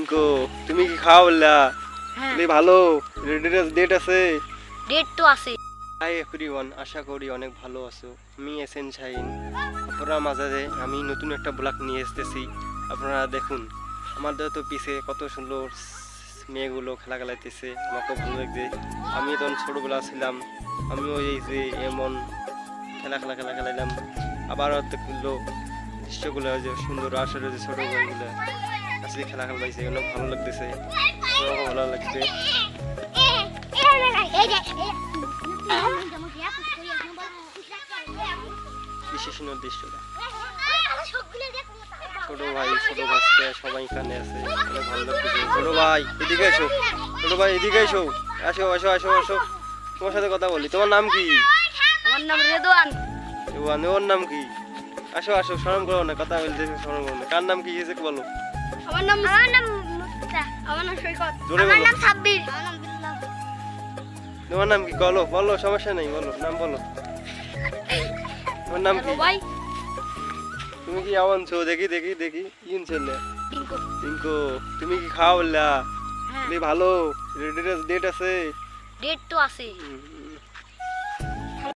টিঙ্কু তুমি কি খাওয়া বললা? হ্যাঁ ভালো ডেট আছে। ডেট তো আছে। হাই এভরিওয়ান, আশা করি অনেক ভালো আছো। আমি এসএন শাহিন। আপনারা মাঝে আমি নতুন একটা ব্লগ নিয়ে এসেছি। আপনারা দেখুন আমাদের তো পিছে কত সুন্দর মেয়েগুলো খেলা খেলাইতেছে, আমাকে ভালো লাগছে। আমি তখন ছোটবেলা ছিলাম, আমিও এই যে এমন খেলা খেলাইলাম। আবার দেখলো দৃশ্যগুলো যে সুন্দর আসলে যে ছোট বইগুলো আজকে খেলা খেলাইছে, অনেক ভালো লাগতেছে, আমাকে ভালো লাগছে। বিশেষণ দৃশ্যটা ছোট ভাই ছোট ভাস্তে সবাই এখানে আছে, অনেক ভালো লাগতেছে। ছোট ভাই এদিকে এসো, ছোট ভাই এদিকে এসো, আসো আসো আসো আসো, তোমার সাথে কথা বলি। তোমার নাম কি? আমার নাম রেদওয়ান। রেদওয়ান, ওর নাম কি? আসো আসো, শরম করো না, কথা বলতে শরম করো না। কার নাম কি হয়েছে বলো? আমার নাম মুস্তা। আমার নাম সৈকত। জোরে আমার বলো। নাম সাব্বির। আমার নাম বিল্লাহ। তোমার নাম কি? বলো বলো, সমস্যা নেই, বলো নাম বলো। তোমার নাম কি? ভাই তুমি কি আনছো? দেখি দেখি দেখি কি ছেলে। টিঙ্কু। টিঙ্কু তুমি কি খাওয়া বললা? হ্যাঁ ভালো ডেট আছে। ডেট তো আছে।